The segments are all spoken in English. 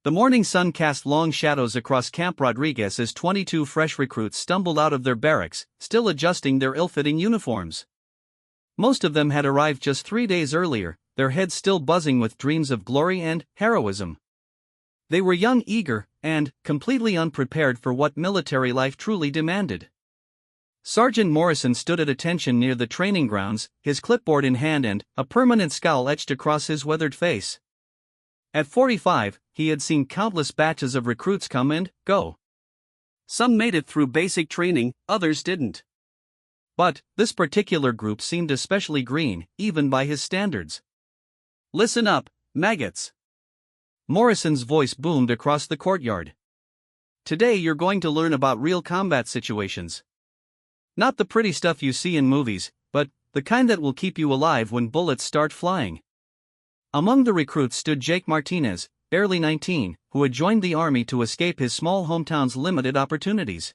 The morning sun cast long shadows across Camp Rodriguez as 22 fresh recruits stumbled out of their barracks, still adjusting their ill-fitting uniforms. Most of them had arrived just 3 days earlier, their heads still buzzing with dreams of glory and heroism. They were young, eager, and completely unprepared for what military life truly demanded. Sergeant Morrison stood at attention near the training grounds, his clipboard in hand and a permanent scowl etched across his weathered face. At 45, he had seen countless batches of recruits come and go. Some made it through basic training, others didn't. But this particular group seemed especially green, even by his standards. "Listen up, maggots." Morrison's voice boomed across the courtyard. "Today you're going to learn about real combat situations. Not the pretty stuff you see in movies, but the kind that will keep you alive when bullets start flying." Among the recruits stood Jake Martinez, barely 19, who had joined the army to escape his small hometown's limited opportunities.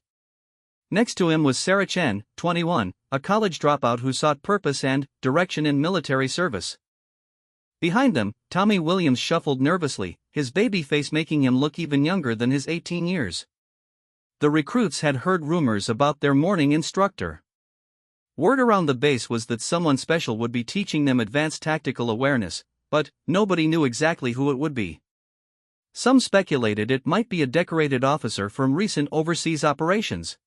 Next to him was Sarah Chen, 21, a college dropout who sought purpose and direction in military service. Behind them, Tommy Williams shuffled nervously, his baby face making him look even younger than his 18 years. The recruits had heard rumors about their morning instructor. Word around the base was that someone special would be teaching them advanced tactical awareness, but nobody knew exactly who it would be. Some speculated it might be a decorated officer from recent overseas operations.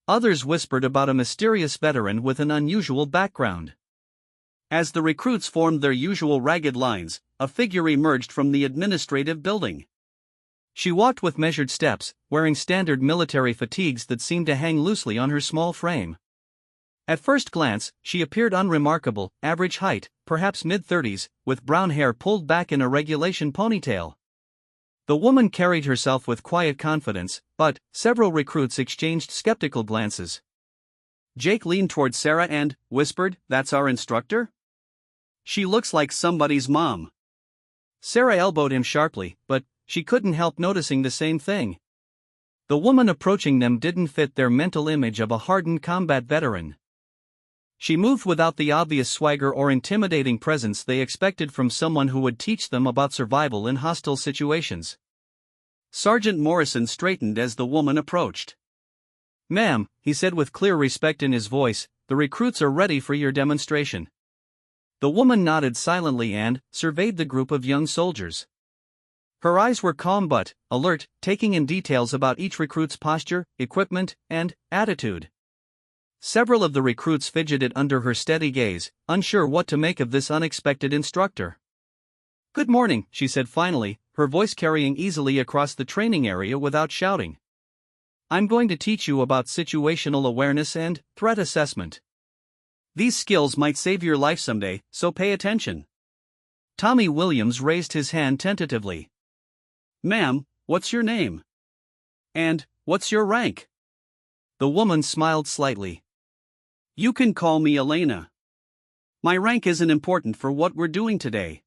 Others whispered about a mysterious veteran with an unusual background. As the recruits formed their usual ragged lines, a figure emerged from the administrative building. She walked with measured steps, wearing standard military fatigues that seemed to hang loosely on her small frame. At first glance, she appeared unremarkable, average height, perhaps mid-30s, with brown hair pulled back in a regulation ponytail. The woman carried herself with quiet confidence, but several recruits exchanged skeptical glances. Jake leaned toward Sarah and whispered, "That's our instructor? She looks like somebody's mom." Sarah elbowed him sharply, but she couldn't help noticing the same thing. The woman approaching them didn't fit their mental image of a hardened combat veteran. She moved without the obvious swagger or intimidating presence they expected from someone who would teach them about survival in hostile situations. Sergeant Morrison straightened as the woman approached. "Ma'am," he said with clear respect in his voice, "the recruits are ready for your demonstration." The woman nodded silently and surveyed the group of young soldiers. Her eyes were calm but alert, taking in details about each recruit's posture, equipment, and attitude. Several of the recruits fidgeted under her steady gaze, unsure what to make of this unexpected instructor. "Good morning," she said finally, her voice carrying easily across the training area without shouting. "I'm going to teach you about situational awareness and threat assessment. These skills might save your life someday, so pay attention." Tommy Williams raised his hand tentatively. "Ma'am, what's your name? And what's your rank?" The woman smiled slightly. "You can call me Elena. My rank isn't important for what we're doing today."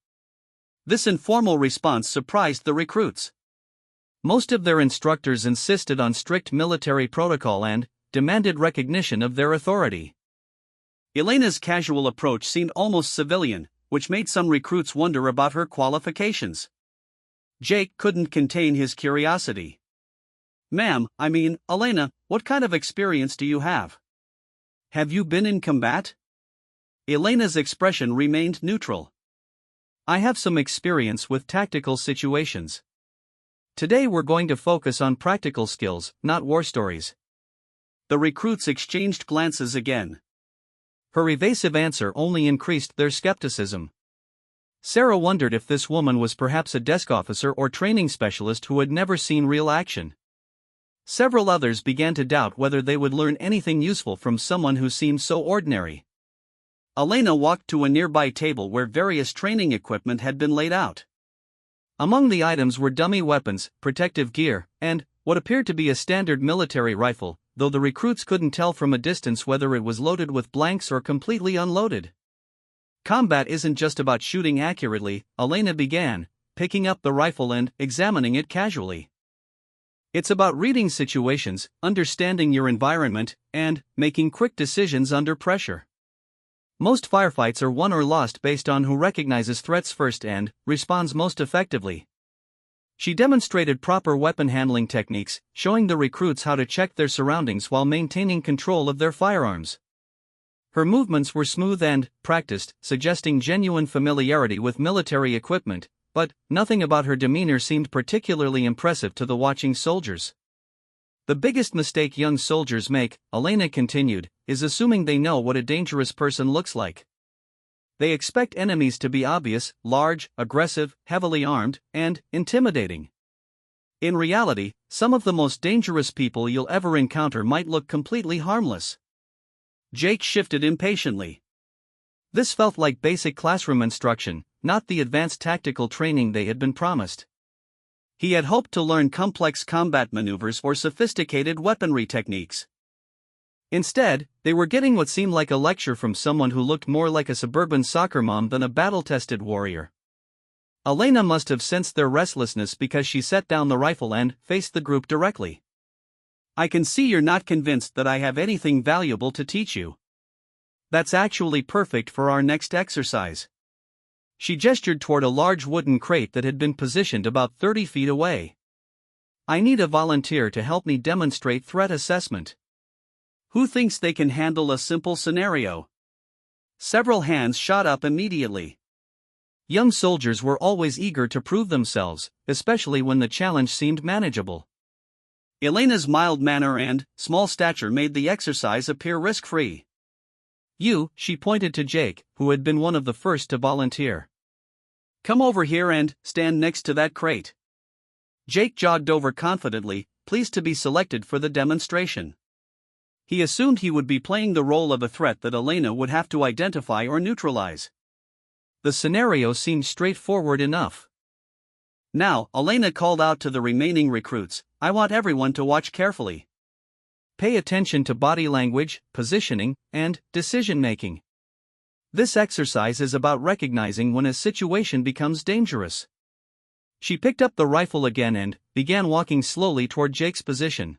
This informal response surprised the recruits. Most of their instructors insisted on strict military protocol and demanded recognition of their authority. Elena's casual approach seemed almost civilian, which made some recruits wonder about her qualifications. Jake couldn't contain his curiosity. "Ma'am, Elena, what kind of experience do you have? Have you been in combat?" Elena's expression remained neutral. "I have some experience with tactical situations. Today we're going to focus on practical skills, not war stories." The recruits exchanged glances again. Her evasive answer only increased their skepticism. Sarah wondered if this woman was perhaps a desk officer or training specialist who had never seen real action. Several others began to doubt whether they would learn anything useful from someone who seemed so ordinary. Elena walked to a nearby table where various training equipment had been laid out. Among the items were dummy weapons, protective gear, and what appeared to be a standard military rifle, though the recruits couldn't tell from a distance whether it was loaded with blanks or completely unloaded. "Combat isn't just about shooting accurately," Elena began, picking up the rifle and examining it casually. "It's about reading situations, understanding your environment, and making quick decisions under pressure. Most firefights are won or lost based on who recognizes threats first and responds most effectively. She demonstrated proper weapon handling techniques, showing the recruits how to check their surroundings while maintaining control of their firearms. Her movements were smooth and practiced, suggesting genuine familiarity with military equipment, but nothing about her demeanor seemed particularly impressive to the watching soldiers. The biggest mistake young soldiers make, Elena continued, is assuming they know what a dangerous person looks like. They expect enemies to be obvious, large, aggressive, heavily armed, and intimidating. In reality, some of the most dangerous people you'll ever encounter might look completely harmless. Jake shifted impatiently. This felt like basic classroom instruction, not the advanced tactical training they had been promised. He had hoped to learn complex combat maneuvers or sophisticated weaponry techniques. Instead, they were getting what seemed like a lecture from someone who looked more like a suburban soccer mom than a battle-tested warrior. Elena must have sensed their restlessness because she set down the rifle and faced the group directly. "I can see you're not convinced that I have anything valuable to teach you. That's actually perfect for our next exercise." She gestured toward a large wooden crate that had been positioned about 30 feet away. "I need a volunteer to help me demonstrate threat assessment. Who thinks they can handle a simple scenario?" Several hands shot up immediately. Young soldiers were always eager to prove themselves, especially when the challenge seemed manageable. Elena's mild manner and small stature made the exercise appear risk-free. She pointed to Jake, who had been one of the first to volunteer. "Come over here and stand next to that crate." Jake jogged over confidently, pleased to be selected for the demonstration. He assumed he would be playing the role of a threat that Elena would have to identify or neutralize. The scenario seemed straightforward enough. Now, Elena called out to the remaining recruits, "I want everyone to watch carefully. Pay attention to body language, positioning, and decision-making. This exercise is about recognizing when a situation becomes dangerous." She picked up the rifle again and began walking slowly toward Jake's position.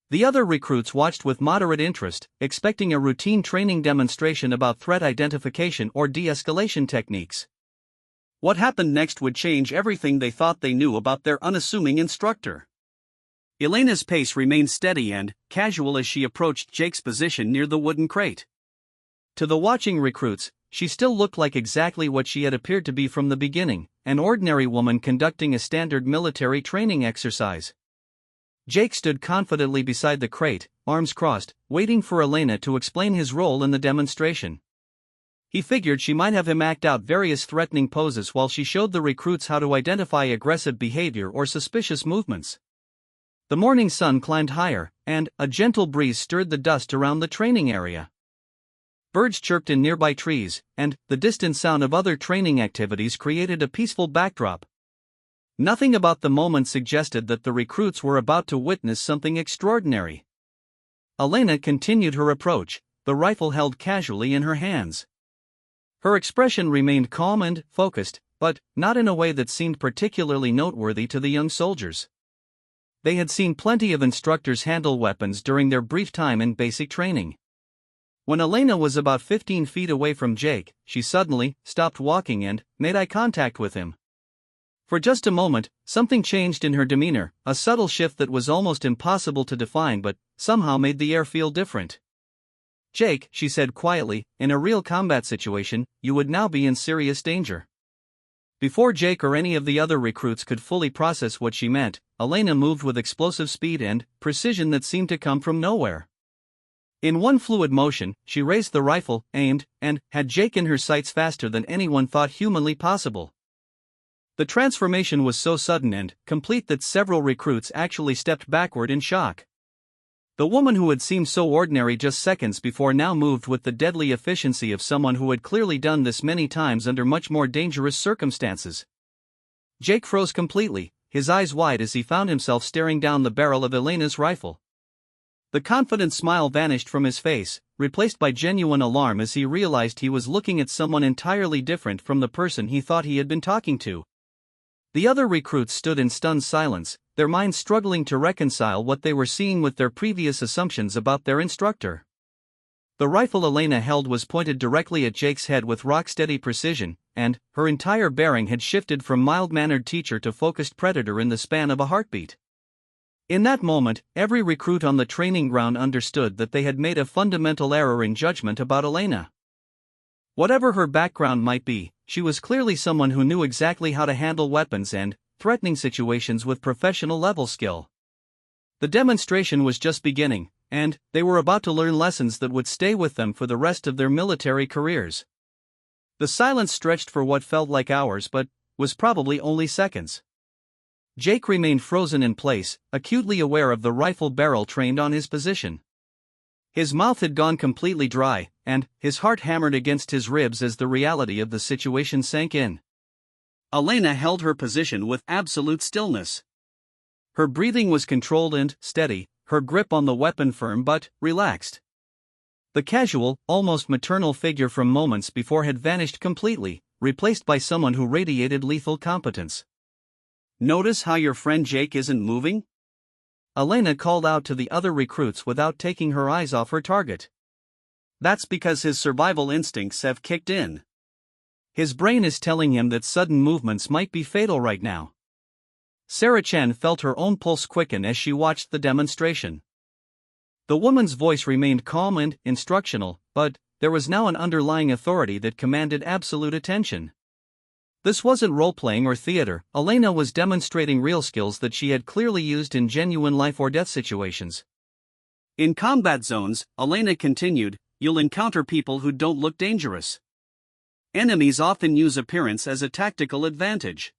The other recruits watched with moderate interest, expecting a routine training demonstration about threat identification or de-escalation techniques. What happened next would change everything they thought they knew about their unassuming instructor. Elena's pace remained steady and casual as she approached Jake's position near the wooden crate. To the watching recruits, she still looked like exactly what she had appeared to be from the beginning, an ordinary woman conducting a standard military training exercise. Jake stood confidently beside the crate, arms crossed, waiting for Elena to explain his role in the demonstration. He figured she might have him act out various threatening poses while she showed the recruits how to identify aggressive behavior or suspicious movements. The morning sun climbed higher, and a gentle breeze stirred the dust around the training area. Birds chirped in nearby trees, and the distant sound of other training activities created a peaceful backdrop. Nothing about the moment suggested that the recruits were about to witness something extraordinary. Elena continued her approach, the rifle held casually in her hands. Her expression remained calm and focused, but not in a way that seemed particularly noteworthy to the young soldiers. They had seen plenty of instructors handle weapons during their brief time in basic training. When Elena was about 15 feet away from Jake, she suddenly stopped walking and made eye contact with him. For just a moment, something changed in her demeanor, a subtle shift that was almost impossible to define but somehow made the air feel different. "Jake," she said quietly, "in a real combat situation, you would now be in serious danger." Before Jake or any of the other recruits could fully process what she meant, Elena moved with explosive speed and precision that seemed to come from nowhere. In one fluid motion, she raised the rifle, aimed, and had Jake in her sights faster than anyone thought humanly possible. The transformation was so sudden and complete that several recruits actually stepped backward in shock. The woman who had seemed so ordinary just seconds before now moved with the deadly efficiency of someone who had clearly done this many times under much more dangerous circumstances. Jake froze completely, his eyes wide as he found himself staring down the barrel of Elena's rifle. The confident smile vanished from his face, replaced by genuine alarm as he realized he was looking at someone entirely different from the person he thought he had been talking to. The other recruits stood in stunned silence, their minds struggling to reconcile what they were seeing with their previous assumptions about their instructor. The rifle Elena held was pointed directly at Jake's head with rock-steady precision, and her entire bearing had shifted from mild-mannered teacher to focused predator in the span of a heartbeat. In that moment, every recruit on the training ground understood that they had made a fundamental error in judgment about Elena. Whatever her background might be, she was clearly someone who knew exactly how to handle weapons and threatening situations with professional-level skill. The demonstration was just beginning, and they were about to learn lessons that would stay with them for the rest of their military careers. The silence stretched for what felt like hours but was probably only seconds. Jake remained frozen in place, acutely aware of the rifle barrel trained on his position. His mouth had gone completely dry, and his heart hammered against his ribs as the reality of the situation sank in. Elena held her position with absolute stillness. Her breathing was controlled and steady, her grip on the weapon firm but relaxed. The casual, almost maternal figure from moments before had vanished completely, replaced by someone who radiated lethal competence. "Notice how your friend Jake isn't moving?" Elena called out to the other recruits without taking her eyes off her target. "That's because his survival instincts have kicked in. His brain is telling him that sudden movements might be fatal right now." Sarah Chen felt her own pulse quicken as she watched the demonstration. The woman's voice remained calm and instructional, but there was now an underlying authority that commanded absolute attention. This wasn't role-playing or theater. Elena was demonstrating real skills that she had clearly used in genuine life-or-death situations. "In combat zones," Elena continued, "you'll encounter people who don't look dangerous. Enemies often use appearance as a tactical advantage.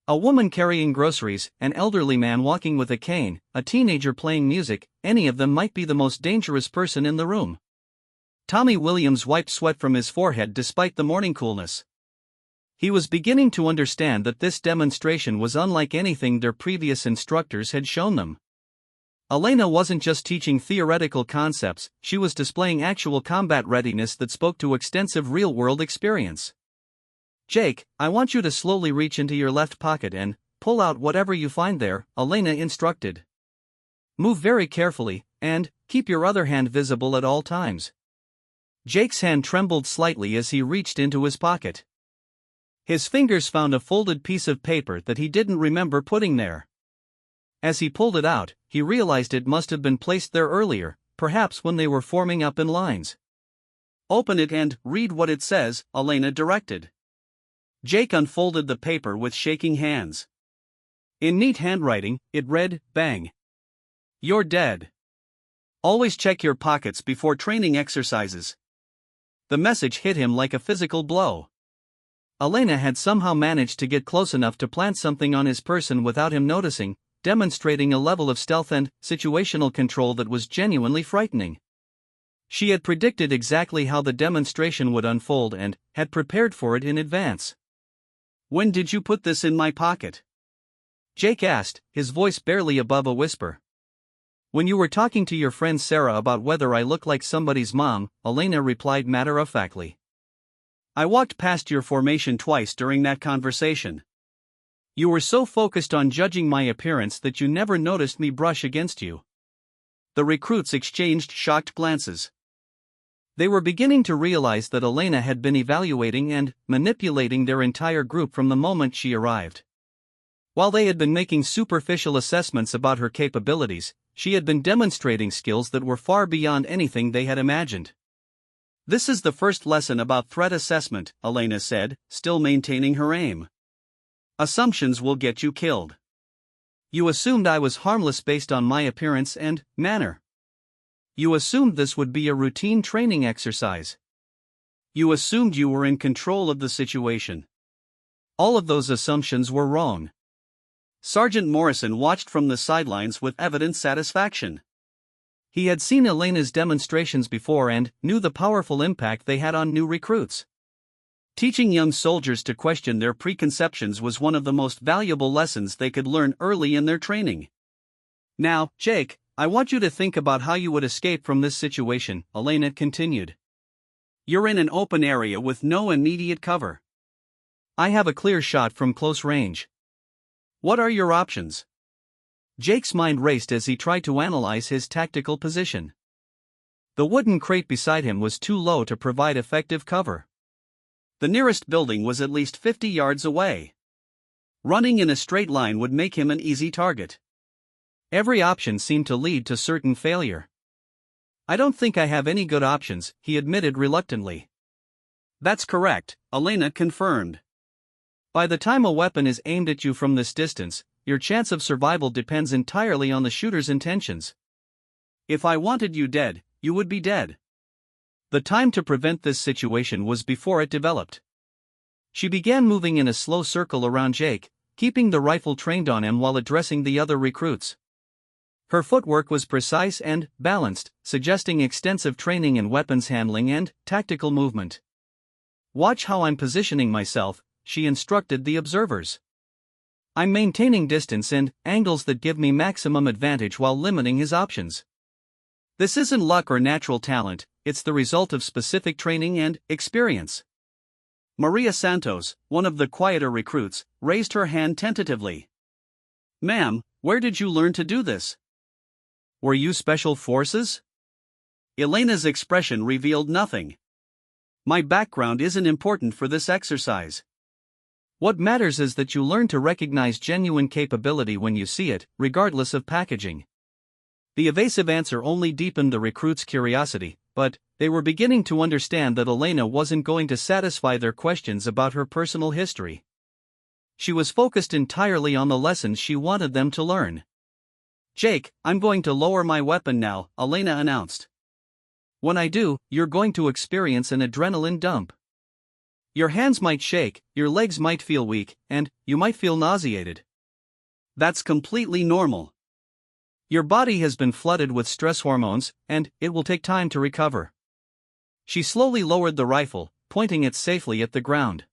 A woman carrying groceries, an elderly man walking with a cane, a teenager playing music, any of them might be the most dangerous person in the room." Tommy Williams wiped sweat from his forehead despite the morning coolness. He was beginning to understand that this demonstration was unlike anything their previous instructors had shown them. Elena wasn't just teaching theoretical concepts, she was displaying actual combat readiness that spoke to extensive real-world experience. "Jake, I want you to slowly reach into your left pocket and pull out whatever you find there," Elena instructed. "Move very carefully, and keep your other hand visible at all times." Jake's hand trembled slightly as he reached into his pocket. His fingers found a folded piece of paper that he didn't remember putting there. As he pulled it out, he realized it must have been placed there earlier, perhaps when they were forming up in lines. "Open it and read what it says," Elena directed. Jake unfolded the paper with shaking hands. In neat handwriting, it read, "Bang. You're dead. Always check your pockets before training exercises." The message hit him like a physical blow. Elena had somehow managed to get close enough to plant something on his person without him noticing, demonstrating a level of stealth and situational control that was genuinely frightening. She had predicted exactly how the demonstration would unfold and had prepared for it in advance. "When did you put this in my pocket?" Jake asked, his voice barely above a whisper. "When you were talking to your friend Sarah about whether I look like somebody's mom," Elena replied matter-of-factly. "I walked past your formation twice during that conversation. You were so focused on judging my appearance that you never noticed me brush against you." The recruits exchanged shocked glances. They were beginning to realize that Elena had been evaluating and manipulating their entire group from the moment she arrived. While they had been making superficial assessments about her capabilities, she had been demonstrating skills that were far beyond anything they had imagined. "This is the first lesson about threat assessment," Elena said, still maintaining her aim. "Assumptions will get you killed. You assumed I was harmless based on my appearance and manner. You assumed this would be a routine training exercise. You assumed you were in control of the situation. All of those assumptions were wrong." Sergeant Morrison watched from the sidelines with evident satisfaction. He had seen Elena's demonstrations before and knew the powerful impact they had on new recruits. Teaching young soldiers to question their preconceptions was one of the most valuable lessons they could learn early in their training. "Now, Jake, I want you to think about how you would escape from this situation," Elena continued. "You're in an open area with no immediate cover. I have a clear shot from close range. What are your options?" Jake's mind raced as he tried to analyze his tactical position. The wooden crate beside him was too low to provide effective cover. The nearest building was at least 50 yards away. Running in a straight line would make him an easy target. Every option seemed to lead to certain failure. "I don't think I have any good options," he admitted reluctantly. "That's correct," Elena confirmed. "By the time a weapon is aimed at you from this distance, your chance of survival depends entirely on the shooter's intentions. If I wanted you dead, you would be dead." The time to prevent this situation was before it developed. She began moving in a slow circle around Jake, keeping the rifle trained on him while addressing the other recruits. Her footwork was precise and balanced, suggesting extensive training in weapons handling and tactical movement. "Watch how I'm positioning myself," she instructed the observers. "I'm maintaining distance and angles that give me maximum advantage while limiting his options. This isn't luck or natural talent, it's the result of specific training and experience." Maria Santos, one of the quieter recruits, raised her hand tentatively. "Ma'am, where did you learn to do this? Were you special forces?" Elena's expression revealed nothing. "My background isn't important for this exercise. What matters is that you learn to recognize genuine capability when you see it, regardless of packaging." The evasive answer only deepened the recruits' curiosity, but they were beginning to understand that Elena wasn't going to satisfy their questions about her personal history. She was focused entirely on the lessons she wanted them to learn. "Jake, I'm going to lower my weapon now," Elena announced. "When I do, you're going to experience an adrenaline dump. Your hands might shake, your legs might feel weak, and you might feel nauseated. That's completely normal. Your body has been flooded with stress hormones, and it will take time to recover." She slowly lowered the rifle, pointing it safely at the ground.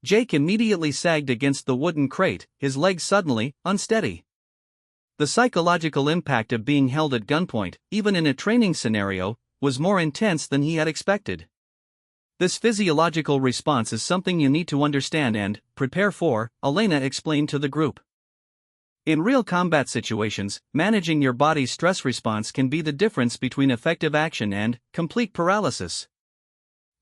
Jake immediately sagged against the wooden crate, his legs suddenly unsteady. The psychological impact of being held at gunpoint, even in a training scenario, was more intense than he had expected. "This physiological response is something you need to understand and prepare for," Elena explained to the group. "In real combat situations, managing your body's stress response can be the difference between effective action and complete paralysis."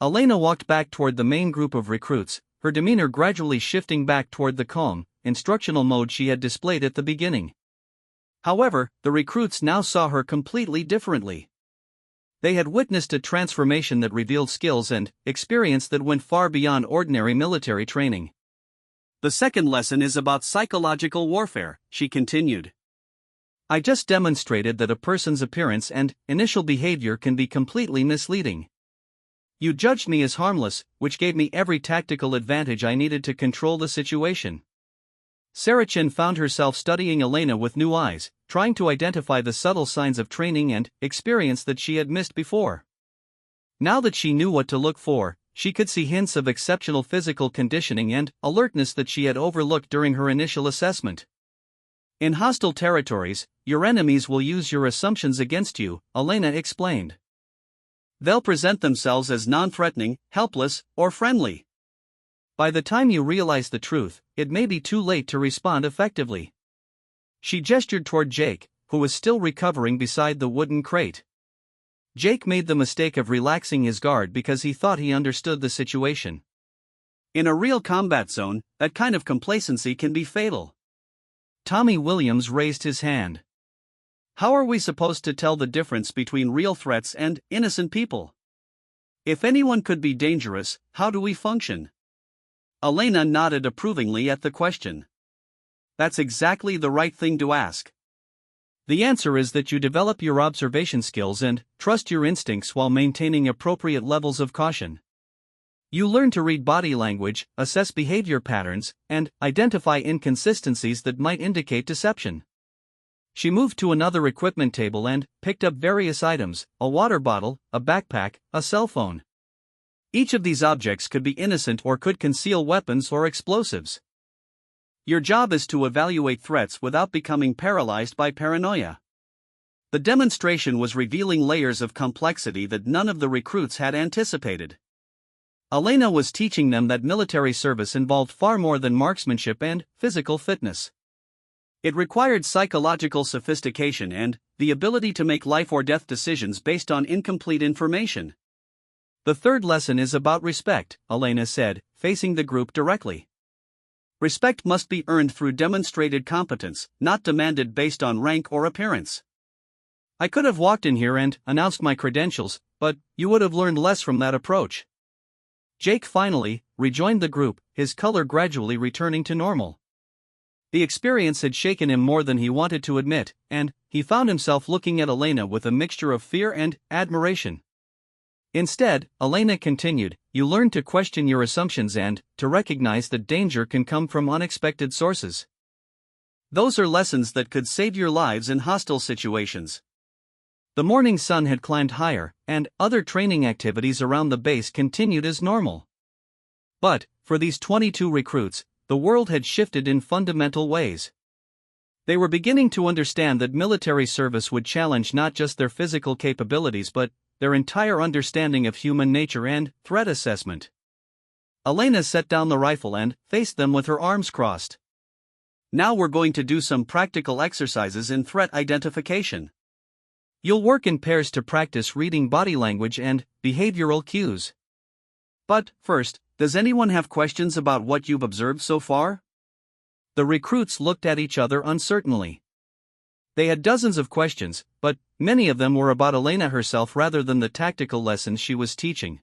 Elena walked back toward the main group of recruits, her demeanor gradually shifting back toward the calm, instructional mode she had displayed at the beginning. However, the recruits now saw her completely differently. They had witnessed a transformation that revealed skills and experience that went far beyond ordinary military training. "The second lesson is about psychological warfare," she continued. "I just demonstrated that a person's appearance and initial behavior can be completely misleading. You judged me as harmless, which gave me every tactical advantage I needed to control the situation." Sarachin found herself studying Elena with new eyes, trying to identify the subtle signs of training and experience that she had missed before. Now that she knew what to look for, she could see hints of exceptional physical conditioning and alertness that she had overlooked during her initial assessment. "In hostile territories, your enemies will use your assumptions against you," Elena explained. "They'll present themselves as non-threatening, helpless, or friendly. By the time you realize the truth, it may be too late to respond effectively." She gestured toward Jake, who was still recovering beside the wooden crate. Jake made the mistake of relaxing his guard because he thought he understood the situation. In a real combat zone, that kind of complacency can be fatal. Tommy Williams raised his hand. "How are we supposed to tell the difference between real threats and innocent people? If anyone could be dangerous, how do we function?" Elena nodded approvingly at the question. "That's exactly the right thing to ask. The answer is that you develop your observation skills and trust your instincts while maintaining appropriate levels of caution. You learn to read body language, assess behavior patterns, and identify inconsistencies that might indicate deception." She moved to another equipment table and picked up various items: a water bottle, a backpack, a cell phone. Each of these objects could be innocent or could conceal weapons or explosives. Your job is to evaluate threats without becoming paralyzed by paranoia. The demonstration was revealing layers of complexity that none of the recruits had anticipated. Elena was teaching them that military service involved far more than marksmanship and physical fitness. It required psychological sophistication and the ability to make life or death decisions based on incomplete information. The third lesson is about respect, Elena said, facing the group directly. Respect must be earned through demonstrated competence, not demanded based on rank or appearance. I could have walked in here and announced my credentials, but you would have learned less from that approach. Jake finally rejoined the group, his color gradually returning to normal. The experience had shaken him more than he wanted to admit, and he found himself looking at Elena with a mixture of fear and admiration. Instead, Elena continued, you learn to question your assumptions and to recognize that danger can come from unexpected sources. Those are lessons that could save your lives in hostile situations. The morning sun had climbed higher, and other training activities around the base continued as normal. But, for these 22 recruits, the world had shifted in fundamental ways. They were beginning to understand that military service would challenge not just their physical capabilities but their entire understanding of human nature and threat assessment. Elena set down the rifle and faced them with her arms crossed. Now we're going to do some practical exercises in threat identification. You'll work in pairs to practice reading body language and behavioral cues. But, first, does anyone have questions about what you've observed so far? The recruits looked at each other uncertainly. They had dozens of questions, but many of them were about Elena herself rather than the tactical lessons she was teaching.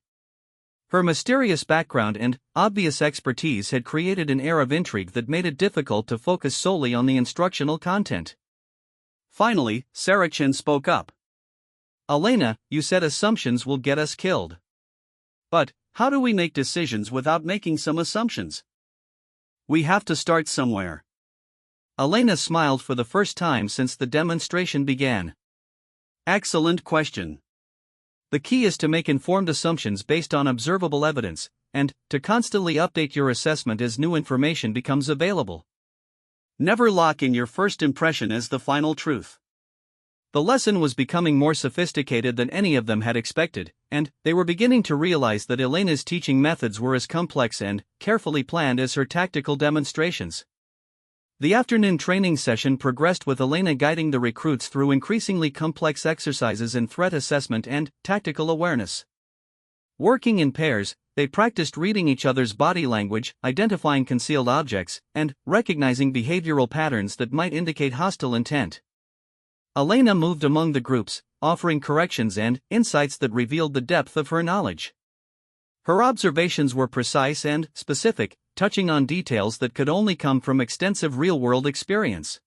Her mysterious background and obvious expertise had created an air of intrigue that made it difficult to focus solely on the instructional content. Finally, Sarachin spoke up. Elena, you said assumptions will get us killed. But, how do we make decisions without making some assumptions? We have to start somewhere. Elena smiled for the first time since the demonstration began. Excellent question. The key is to make informed assumptions based on observable evidence, and to constantly update your assessment as new information becomes available. Never lock in your first impression as the final truth. The lesson was becoming more sophisticated than any of them had expected, and they were beginning to realize that Elena's teaching methods were as complex and carefully planned as her tactical demonstrations. The afternoon training session progressed with Elena guiding the recruits through increasingly complex exercises in threat assessment and tactical awareness. Working in pairs, they practiced reading each other's body language, identifying concealed objects, and recognizing behavioral patterns that might indicate hostile intent. Elena moved among the groups, offering corrections and insights that revealed the depth of her knowledge. Her observations were precise and specific, touching on details that could only come from extensive real-world experience.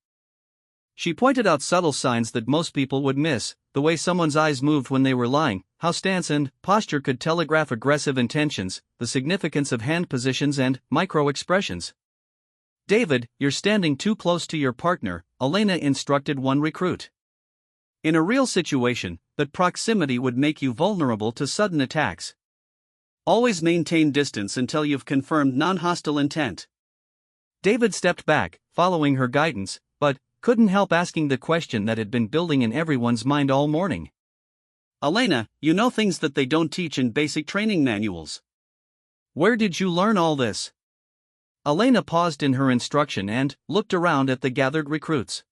She pointed out subtle signs that most people would miss, the way someone's eyes moved when they were lying, how stance and posture could telegraph aggressive intentions, the significance of hand positions and micro-expressions. David, you're standing too close to your partner, Elena instructed one recruit. In a real situation, that proximity would make you vulnerable to sudden attacks. Always maintain distance until you've confirmed non-hostile intent. David stepped back, following her guidance, but couldn't help asking the question that had been building in everyone's mind all morning. Elena, you know things that they don't teach in basic training manuals. Where did you learn all this? Elena paused in her instruction and looked around at the gathered recruits.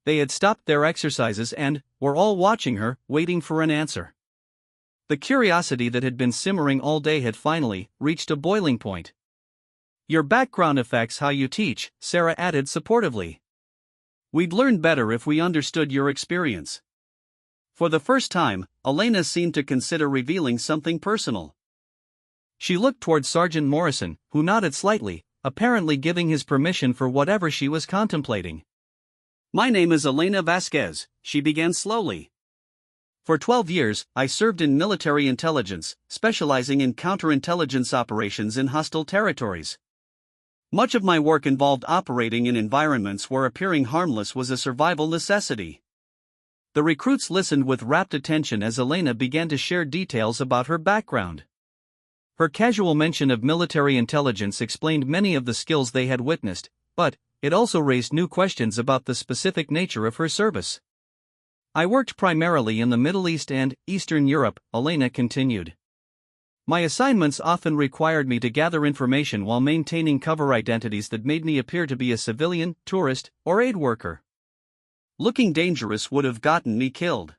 They had stopped their exercises and were all watching her, waiting for an answer. The curiosity that had been simmering all day had finally reached a boiling point. Your background affects how you teach, Sarah added supportively. We'd learn better if we understood your experience. For the first time, Elena seemed to consider revealing something personal. She looked toward Sergeant Morrison, who nodded slightly, apparently giving his permission for whatever she was contemplating. My name is Elena Vasquez, she began slowly. For 12 years, I served in military intelligence, specializing in counterintelligence operations in hostile territories. Much of my work involved operating in environments where appearing harmless was a survival necessity. The recruits listened with rapt attention as Elena began to share details about her background. Her casual mention of military intelligence explained many of the skills they had witnessed, but it also raised new questions about the specific nature of her service. I worked primarily in the Middle East and Eastern Europe, Elena continued. My assignments often required me to gather information while maintaining cover identities that made me appear to be a civilian, tourist, or aid worker. Looking dangerous would have gotten me killed.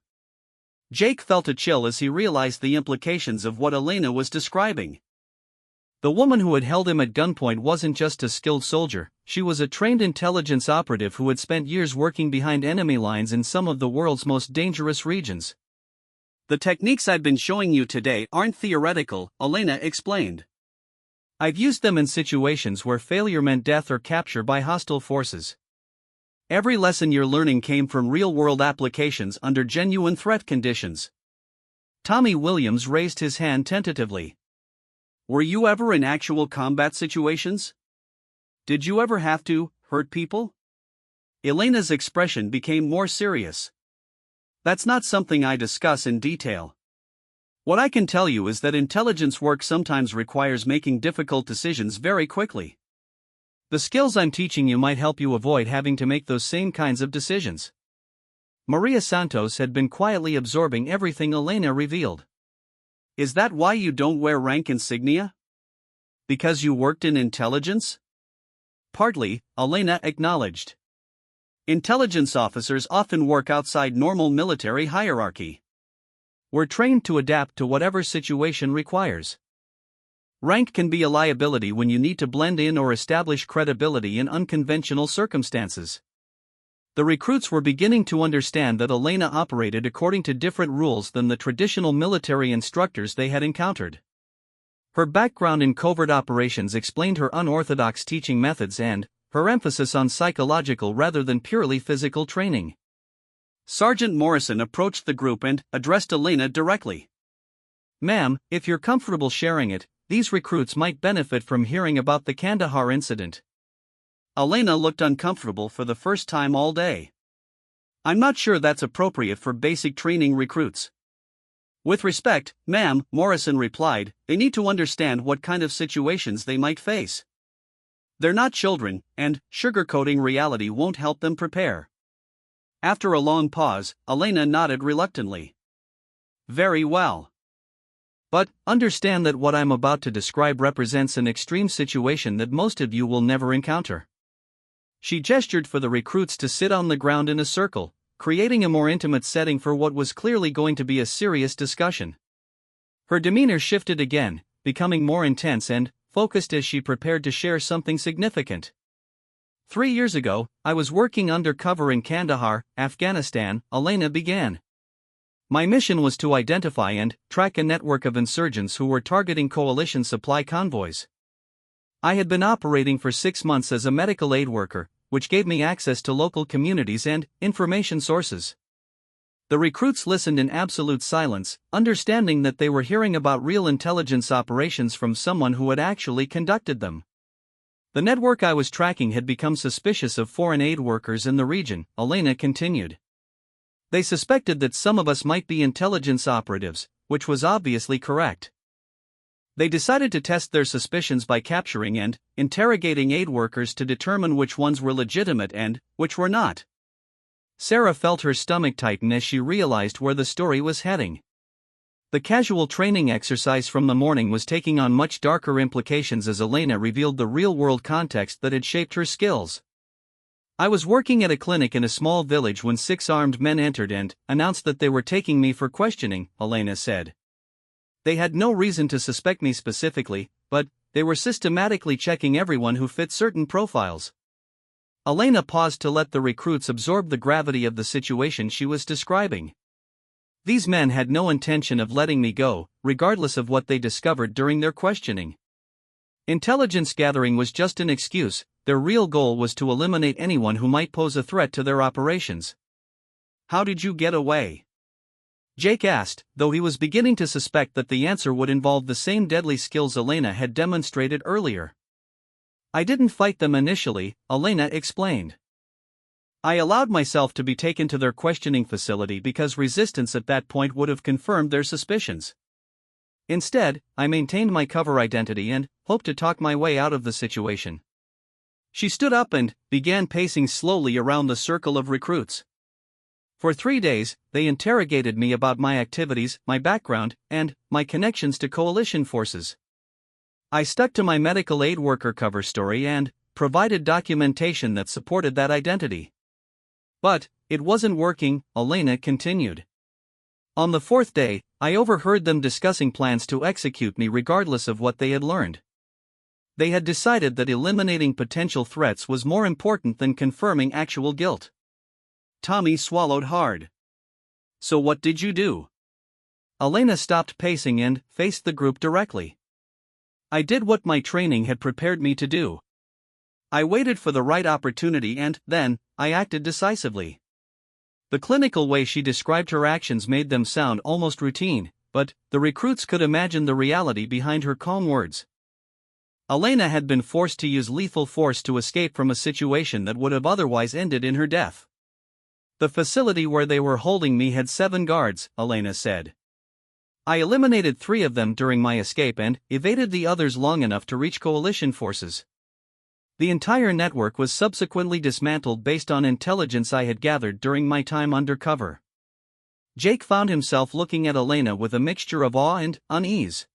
Jake felt a chill as he realized the implications of what Elena was describing. The woman who had held him at gunpoint wasn't just a skilled soldier, she was a trained intelligence operative who had spent years working behind enemy lines in some of the world's most dangerous regions. "The techniques I've been showing you today aren't theoretical," Elena explained. "I've used them in situations where failure meant death or capture by hostile forces. Every lesson you're learning came from real-world applications under genuine threat conditions." Tommy Williams raised his hand tentatively. "Were you ever in actual combat situations? Did you ever have to hurt people?" Elena's expression became more serious. "That's not something I discuss in detail. What I can tell you is that intelligence work sometimes requires making difficult decisions very quickly. The skills I'm teaching you might help you avoid having to make those same kinds of decisions." Maria Santos had been quietly absorbing everything Elena revealed. "Is that why you don't wear rank insignia? Because you worked in intelligence?" "Partly," Elena acknowledged. "Intelligence officers often work outside normal military hierarchy. We're trained to adapt to whatever situation requires. Rank can be a liability when you need to blend in or establish credibility in unconventional circumstances." The recruits were beginning to understand that Elena operated according to different rules than the traditional military instructors they had encountered. Her background in covert operations explained her unorthodox teaching methods and her emphasis on psychological rather than purely physical training. Sergeant Morrison approached the group and addressed Elena directly. "Ma'am, if you're comfortable sharing it, these recruits might benefit from hearing about the Kandahar incident." Elena looked uncomfortable for the first time all day. "I'm not sure that's appropriate for basic training recruits." "With respect, ma'am," Morrison replied, "they need to understand what kind of situations they might face. They're not children, and sugarcoating reality won't help them prepare." After a long pause, Elena nodded reluctantly. "Very well. But understand that what I'm about to describe represents an extreme situation that most of you will never encounter." She gestured for the recruits to sit on the ground in a circle, creating a more intimate setting for what was clearly going to be a serious discussion. Her demeanor shifted again, becoming more intense and focused as she prepared to share something significant. 3 years ago, I was working undercover in Kandahar, Afghanistan," Elena began. "My mission was to identify and track a network of insurgents who were targeting coalition supply convoys. I had been operating for 6 months as a medical aid worker, which gave me access to local communities and information sources." The recruits listened in absolute silence, understanding that they were hearing about real intelligence operations from someone who had actually conducted them. "The network I was tracking had become suspicious of foreign aid workers in the region," Elena continued. "They suspected that some of us might be intelligence operatives, which was obviously correct. They decided to test their suspicions by capturing and interrogating aid workers to determine which ones were legitimate and which were not." Sarah felt her stomach tighten as she realized where the story was heading. The casual training exercise from the morning was taking on much darker implications as Elena revealed the real-world context that had shaped her skills. "I was working at a clinic in a small village when 6 armed men entered and announced that they were taking me for questioning," Elena said. "They had no reason to suspect me specifically, but they were systematically checking everyone who fit certain profiles." Elena paused to let the recruits absorb the gravity of the situation she was describing. "These men had no intention of letting me go, regardless of what they discovered during their questioning. Intelligence gathering was just an excuse, their real goal was to eliminate anyone who might pose a threat to their operations." "How did you get away?" Jake asked, though he was beginning to suspect that the answer would involve the same deadly skills Elena had demonstrated earlier. "I didn't fight them initially," Elena explained. "I allowed myself to be taken to their questioning facility because resistance at that point would have confirmed their suspicions. Instead, I maintained my cover identity and hoped to talk my way out of the situation." She stood up and began pacing slowly around the circle of recruits. "For 3 days, they interrogated me about my activities, my background, and my connections to coalition forces. I stuck to my medical aid worker cover story and provided documentation that supported that identity. But it wasn't working," Elena continued. On the fourth day, I overheard them discussing plans to execute me regardless of what they had learned. They had decided that eliminating potential threats was more important than confirming actual guilt. Tommy swallowed hard. So what did you do? Elena stopped pacing and faced the group directly. I did what my training had prepared me to do. I waited for the right opportunity and, then, I acted decisively. The clinical way she described her actions made them sound almost routine, but the recruits could imagine the reality behind her calm words. Elena had been forced to use lethal force to escape from a situation that would have otherwise ended in her death. The facility where they were holding me had 7 guards, Elena said. I eliminated 3 of them during my escape and evaded the others long enough to reach coalition forces. The entire network was subsequently dismantled based on intelligence I had gathered during my time undercover. Jake found himself looking at Elena with a mixture of awe and unease.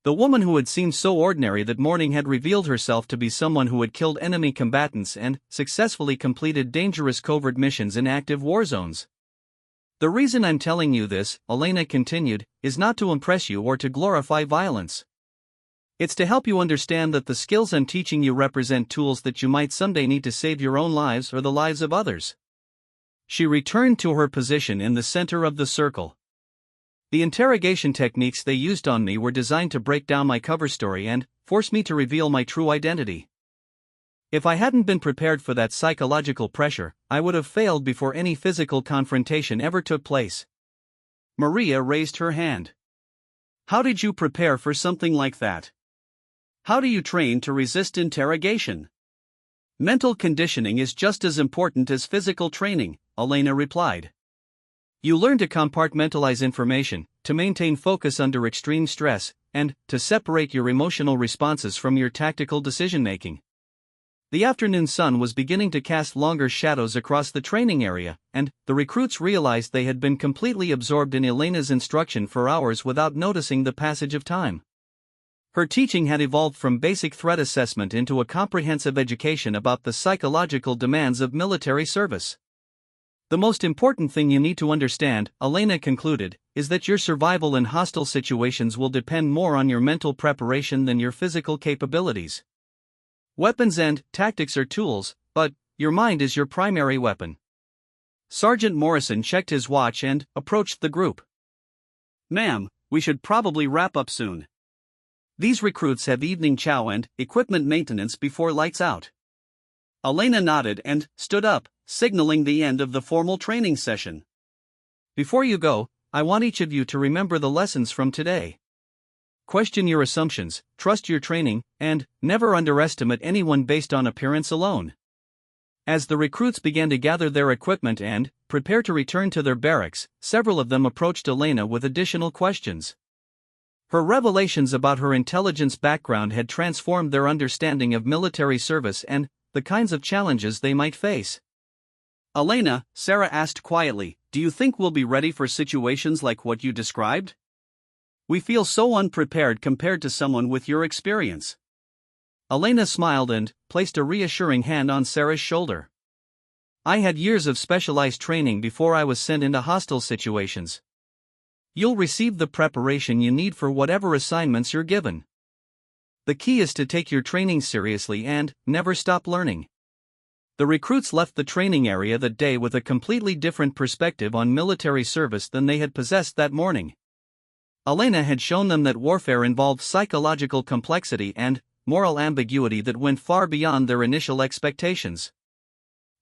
The woman who had seemed so ordinary that morning had revealed herself to be someone who had killed enemy combatants and successfully completed dangerous covert missions in active war zones. The reason I'm telling you this, Elena continued, is not to impress you or to glorify violence. It's to help you understand that the skills I'm teaching you represent tools that you might someday need to save your own lives or the lives of others. She returned to her position in the center of the circle. The interrogation techniques they used on me were designed to break down my cover story and force me to reveal my true identity. If I hadn't been prepared for that psychological pressure, I would have failed before any physical confrontation ever took place. Maria raised her hand. How did you prepare for something like that? How do you train to resist interrogation? Mental conditioning is just as important as physical training, Elena replied. You learn to compartmentalize information, to maintain focus under extreme stress, and to separate your emotional responses from your tactical decision-making. The afternoon sun was beginning to cast longer shadows across the training area, and the recruits realized they had been completely absorbed in Elena's instruction for hours without noticing the passage of time. Her teaching had evolved from basic threat assessment into a comprehensive education about the psychological demands of military service. The most important thing you need to understand, Elena concluded, is that your survival in hostile situations will depend more on your mental preparation than your physical capabilities. Weapons and tactics are tools, but your mind is your primary weapon. Sergeant Morrison checked his watch and approached the group. Ma'am, we should probably wrap up soon. These recruits have evening chow and equipment maintenance before lights out. Elena nodded and stood up, signaling the end of the formal training session. Before you go, I want each of you to remember the lessons from today. Question your assumptions, trust your training, and never underestimate anyone based on appearance alone. As the recruits began to gather their equipment and prepare to return to their barracks, several of them approached Elena with additional questions. Her revelations about her intelligence background had transformed their understanding of military service and the kinds of challenges they might face. Elena, Sarah asked quietly, do you think we'll be ready for situations like what you described? We feel so unprepared compared to someone with your experience. Elena smiled and placed a reassuring hand on Sarah's shoulder. I had years of specialized training before I was sent into hostile situations. You'll receive the preparation you need for whatever assignments you're given. The key is to take your training seriously and never stop learning. The recruits left the training area that day with a completely different perspective on military service than they had possessed that morning. Elena had shown them that warfare involved psychological complexity and moral ambiguity that went far beyond their initial expectations.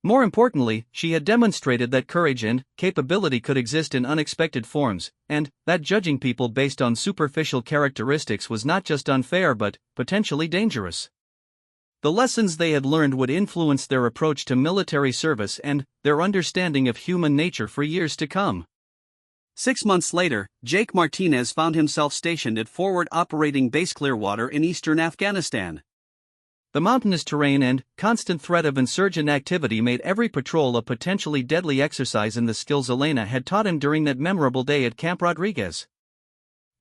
More importantly, she had demonstrated that courage and capability could exist in unexpected forms, and that judging people based on superficial characteristics was not just unfair but potentially dangerous. The lessons they had learned would influence their approach to military service and their understanding of human nature for years to come. 6 months later, Jake Martinez found himself stationed at Forward Operating Base Clearwater in eastern Afghanistan. The mountainous terrain and constant threat of insurgent activity made every patrol a potentially deadly exercise in the skills Elena had taught him during that memorable day at Camp Rodriguez.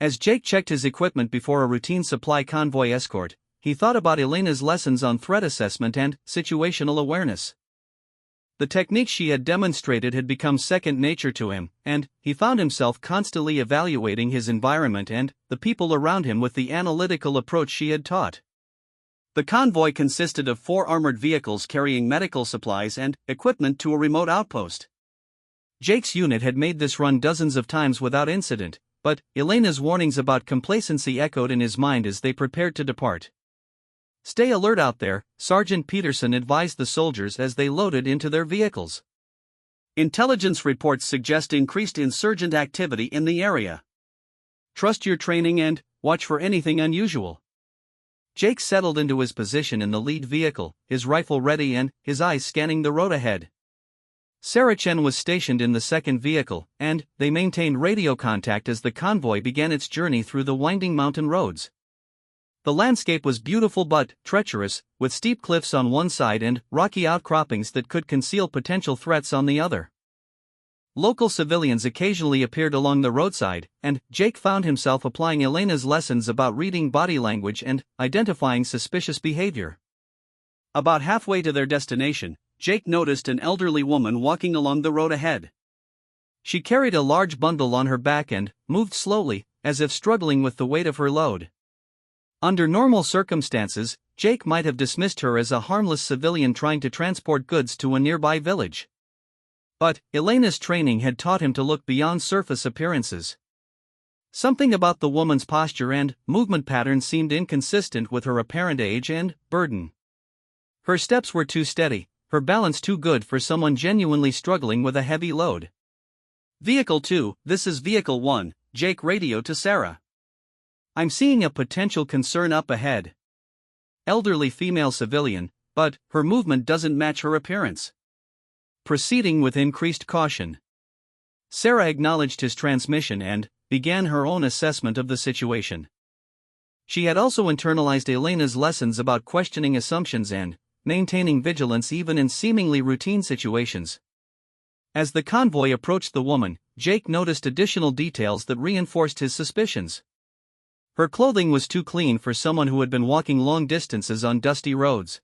As Jake checked his equipment before a routine supply convoy escort, he thought about Elena's lessons on threat assessment and situational awareness. The techniques she had demonstrated had become second nature to him, and he found himself constantly evaluating his environment and the people around him with the analytical approach she had taught. The convoy consisted of 4 armored vehicles carrying medical supplies and equipment to a remote outpost. Jake's unit had made this run dozens of times without incident, but Elena's warnings about complacency echoed in his mind as they prepared to depart. "Stay alert out there," Sergeant Peterson advised the soldiers as they loaded into their vehicles. "Intelligence reports suggest increased insurgent activity in the area. Trust your training and watch for anything unusual." Jake settled into his position in the lead vehicle, his rifle ready and his eyes scanning the road ahead. Sarah Chen was stationed in the second vehicle, and they maintained radio contact as the convoy began its journey through the winding mountain roads. The landscape was beautiful but treacherous, with steep cliffs on one side and rocky outcroppings that could conceal potential threats on the other. Local civilians occasionally appeared along the roadside, and Jake found himself applying Elena's lessons about reading body language and identifying suspicious behavior. About halfway to their destination, Jake noticed an elderly woman walking along the road ahead. She carried a large bundle on her back and moved slowly, as if struggling with the weight of her load. Under normal circumstances, Jake might have dismissed her as a harmless civilian trying to transport goods to a nearby village. But Elena's training had taught him to look beyond surface appearances. Something about the woman's posture and movement pattern seemed inconsistent with her apparent age and burden. Her steps were too steady, her balance too good for someone genuinely struggling with a heavy load. "Vehicle 2, this is Vehicle 1, Jake radioed to Sarah. I'm seeing a potential concern up ahead. Elderly female civilian, but her movement doesn't match her appearance. Proceeding with increased caution." Sarah acknowledged his transmission and began her own assessment of the situation. She had also internalized Elena's lessons about questioning assumptions and maintaining vigilance even in seemingly routine situations. As the convoy approached the woman, Jake noticed additional details that reinforced his suspicions. Her clothing was too clean for someone who had been walking long distances on dusty roads.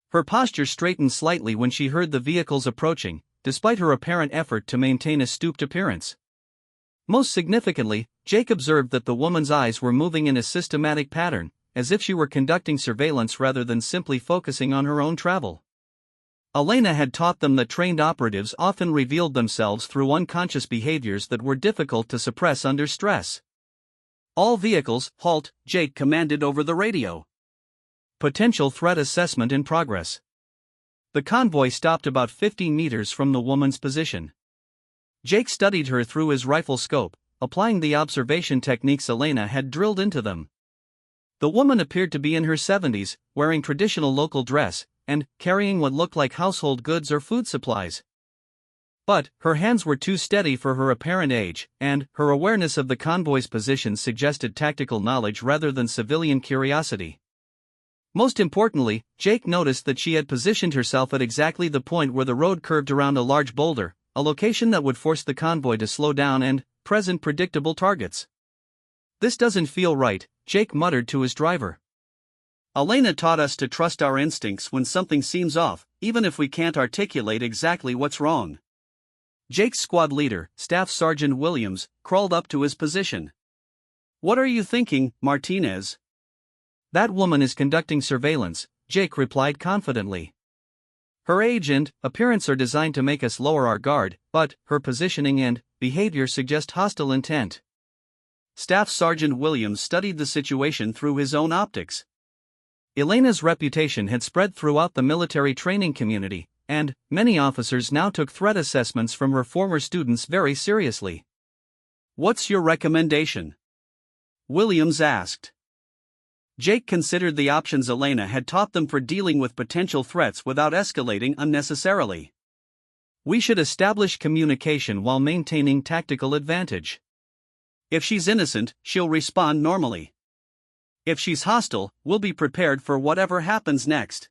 Her posture straightened slightly when she heard the vehicles approaching, despite her apparent effort to maintain a stooped appearance. Most significantly, Jake observed that the woman's eyes were moving in a systematic pattern, as if she were conducting surveillance rather than simply focusing on her own travel. Elena had taught them that trained operatives often revealed themselves through unconscious behaviors that were difficult to suppress under stress. "All vehicles, halt," Jake commanded over the radio. Potential threat assessment in progress. The convoy stopped about 15 meters from the woman's position. Jake studied her through his rifle scope, applying the observation techniques Elena had drilled into them. The woman appeared to be in her 70s, wearing traditional local dress, and carrying what looked like household goods or food supplies. But her hands were too steady for her apparent age, and her awareness of the convoy's position suggested tactical knowledge rather than civilian curiosity. Most importantly, Jake noticed that she had positioned herself at exactly the point where the road curved around a large boulder, a location that would force the convoy to slow down and present predictable targets. "This doesn't feel right," Jake muttered to his driver. "Elena taught us to trust our instincts when something seems off, even if we can't articulate exactly what's wrong." Jake's squad leader, Staff Sergeant Williams, crawled up to his position. "What are you thinking, Martinez?" "That woman is conducting surveillance," Jake replied confidently. "Her age and appearance are designed to make us lower our guard, but her positioning and behavior suggest hostile intent." Staff Sergeant Williams studied the situation through his own optics. Elena's reputation had spread throughout the military training community, and many officers now took threat assessments from her former students very seriously. "What's your recommendation?" Williams asked. Jake considered the options Elena had taught them for dealing with potential threats without escalating unnecessarily. "We should establish communication while maintaining tactical advantage. If she's innocent, she'll respond normally. If she's hostile, we'll be prepared for whatever happens next."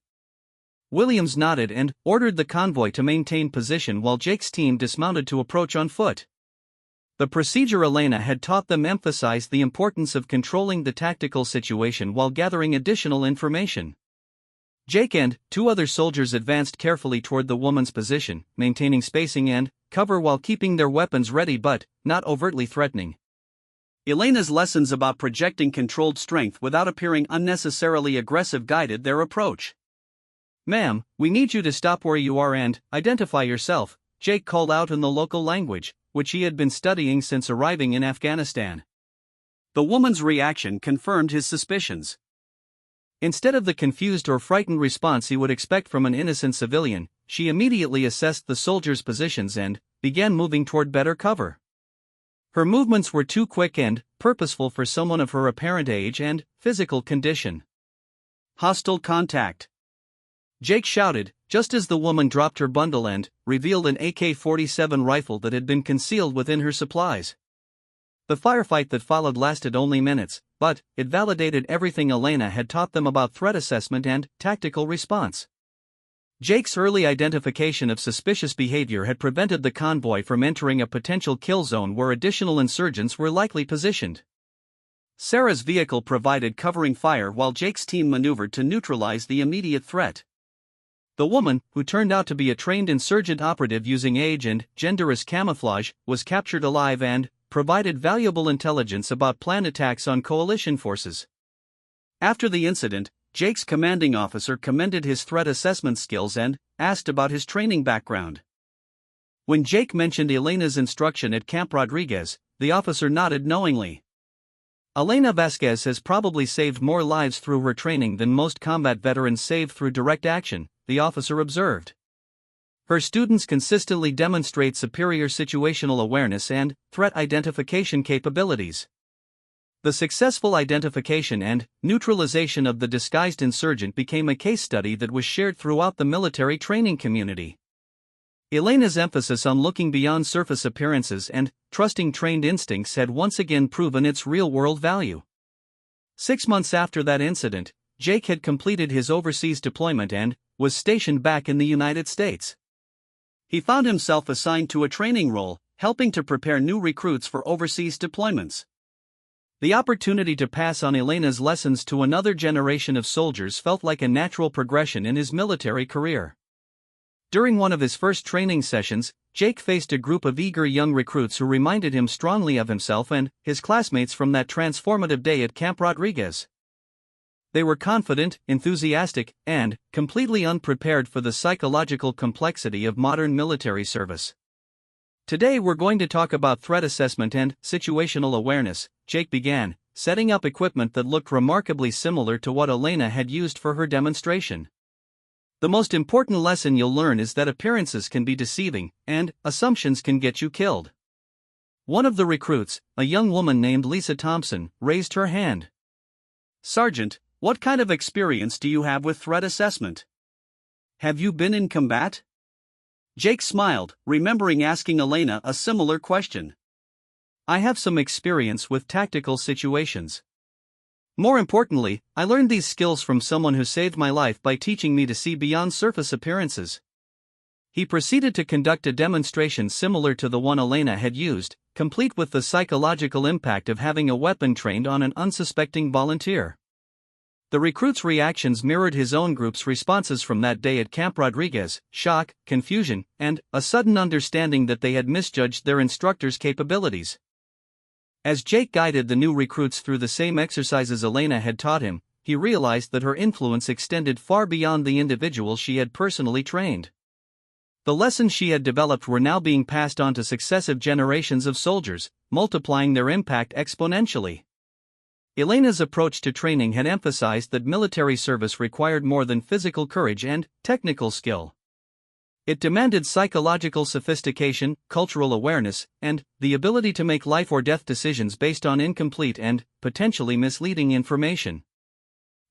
Williams nodded and ordered the convoy to maintain position while Jake's team dismounted to approach on foot. The procedure Elena had taught them emphasized the importance of controlling the tactical situation while gathering additional information. Jake and two other soldiers advanced carefully toward the woman's position, maintaining spacing and cover while keeping their weapons ready but not overtly threatening. Elena's lessons about projecting controlled strength without appearing unnecessarily aggressive guided their approach. "Ma'am, we need you to stop where you are and identify yourself," Jake called out in the local language, which he had been studying since arriving in Afghanistan. The woman's reaction confirmed his suspicions. Instead of the confused or frightened response he would expect from an innocent civilian, she immediately assessed the soldiers' positions and began moving toward better cover. Her movements were too quick and purposeful for someone of her apparent age and physical condition. "Hostile contact!" Jake shouted, just as the woman dropped her bundle and revealed an AK-47 rifle that had been concealed within her supplies. The firefight that followed lasted only minutes, but it validated everything Elena had taught them about threat assessment and tactical response. Jake's early identification of suspicious behavior had prevented the convoy from entering a potential kill zone where additional insurgents were likely positioned. Sarah's vehicle provided covering fire while Jake's team maneuvered to neutralize the immediate threat. The woman, who turned out to be a trained insurgent operative using age and gender as camouflage, was captured alive and provided valuable intelligence about planned attacks on coalition forces. After the incident, Jake's commanding officer commended his threat assessment skills and asked about his training background. When Jake mentioned Elena's instruction at Camp Rodriguez, the officer nodded knowingly. "Elena Vasquez has probably saved more lives through her training than most combat veterans save through direct action," the officer observed. "Her students consistently demonstrate superior situational awareness and threat identification capabilities." The successful identification and neutralization of the disguised insurgent became a case study that was shared throughout the military training community. Elena's emphasis on looking beyond surface appearances and trusting trained instincts had once again proven its real-world value. 6 months after that incident, Jake had completed his overseas deployment and was stationed back in the United States. He found himself assigned to a training role, helping to prepare new recruits for overseas deployments. The opportunity to pass on Elena's lessons to another generation of soldiers felt like a natural progression in his military career. During one of his first training sessions, Jake faced a group of eager young recruits who reminded him strongly of himself and his classmates from that transformative day at Camp Rodriguez. They were confident, enthusiastic, and completely unprepared for the psychological complexity of modern military service. "Today we're going to talk about threat assessment and situational awareness," Jake began, setting up equipment that looked remarkably similar to what Elena had used for her demonstration. "The most important lesson you'll learn is that appearances can be deceiving, and assumptions can get you killed." One of the recruits, a young woman named Lisa Thompson, raised her hand. "Sergeant, what kind of experience do you have with threat assessment? Have you been in combat?" Jake smiled, remembering asking Elena a similar question. "I have some experience with tactical situations. More importantly, I learned these skills from someone who saved my life by teaching me to see beyond surface appearances." He proceeded to conduct a demonstration similar to the one Elena had used, complete with the psychological impact of having a weapon trained on an unsuspecting volunteer. The recruits' reactions mirrored his own group's responses from that day at Camp Rodriguez: shock, confusion, and a sudden understanding that they had misjudged their instructor's capabilities. As Jake guided the new recruits through the same exercises Elena had taught him, he realized that her influence extended far beyond the individuals she had personally trained. The lessons she had developed were now being passed on to successive generations of soldiers, multiplying their impact exponentially. Elena's approach to training had emphasized that military service required more than physical courage and technical skill. It demanded psychological sophistication, cultural awareness, and the ability to make life or death decisions based on incomplete and potentially misleading information.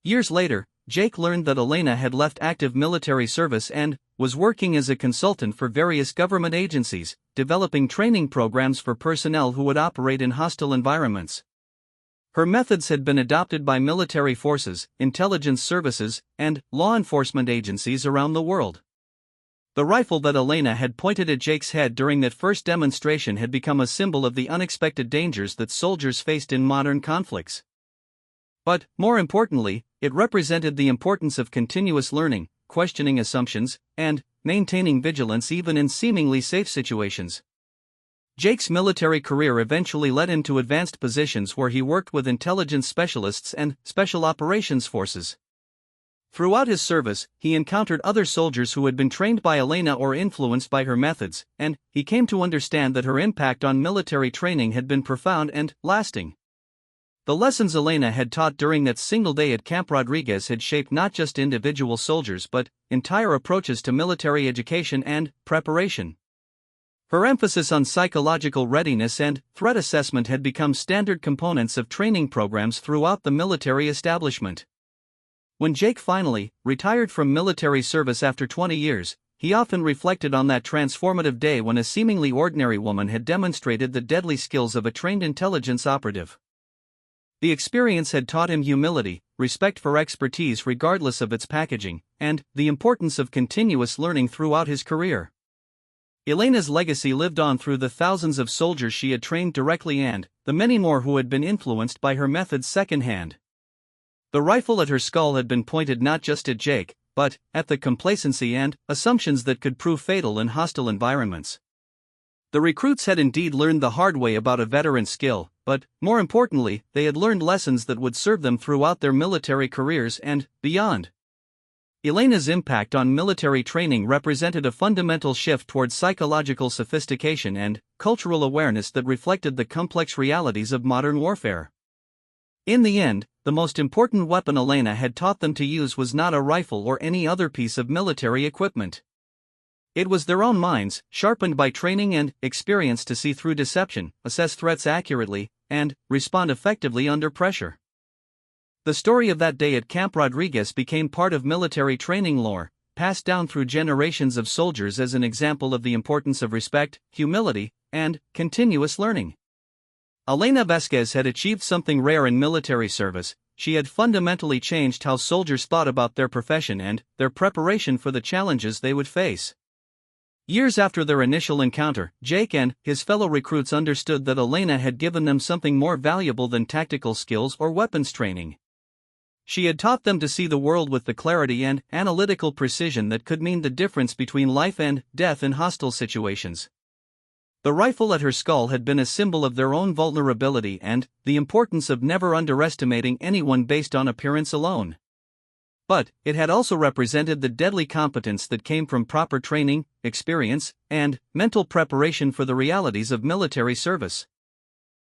Years later, Jake learned that Elena had left active military service and was working as a consultant for various government agencies, developing training programs for personnel who would operate in hostile environments. Her methods had been adopted by military forces, intelligence services, and law enforcement agencies around the world. The rifle that Elena had pointed at Jake's head during that first demonstration had become a symbol of the unexpected dangers that soldiers faced in modern conflicts. But, more importantly, it represented the importance of continuous learning, questioning assumptions, and maintaining vigilance even in seemingly safe situations. Jake's military career eventually led him to advanced positions where he worked with intelligence specialists and special operations forces. Throughout his service, he encountered other soldiers who had been trained by Elena or influenced by her methods, and he came to understand that her impact on military training had been profound and lasting. The lessons Elena had taught during that single day at Camp Rodriguez had shaped not just individual soldiers but entire approaches to military education and preparation. Her emphasis on psychological readiness and threat assessment had become standard components of training programs throughout the military establishment. When Jake finally retired from military service after 20 years, he often reflected on that transformative day when a seemingly ordinary woman had demonstrated the deadly skills of a trained intelligence operative. The experience had taught him humility, respect for expertise regardless of its packaging, and the importance of continuous learning throughout his career. Elena's legacy lived on through the thousands of soldiers she had trained directly and the many more who had been influenced by her methods secondhand. The rifle at her skull had been pointed not just at Jake, but at the complacency and assumptions that could prove fatal in hostile environments. The recruits had indeed learned the hard way about a veteran's skill, but, more importantly, they had learned lessons that would serve them throughout their military careers and beyond. Elena's impact on military training represented a fundamental shift towards psychological sophistication and cultural awareness that reflected the complex realities of modern warfare. In the end, the most important weapon Elena had taught them to use was not a rifle or any other piece of military equipment. It was their own minds, sharpened by training and experience to see through deception, assess threats accurately, and respond effectively under pressure. The story of that day at Camp Rodriguez became part of military training lore, passed down through generations of soldiers as an example of the importance of respect, humility, and continuous learning. Elena Vasquez had achieved something rare in military service. She had fundamentally changed how soldiers thought about their profession and their preparation for the challenges they would face. Years after their initial encounter, Jake and his fellow recruits understood that Elena had given them something more valuable than tactical skills or weapons training. She had taught them to see the world with the clarity and analytical precision that could mean the difference between life and death in hostile situations. The rifle at her skull had been a symbol of their own vulnerability and the importance of never underestimating anyone based on appearance alone. But it had also represented the deadly competence that came from proper training, experience, and mental preparation for the realities of military service.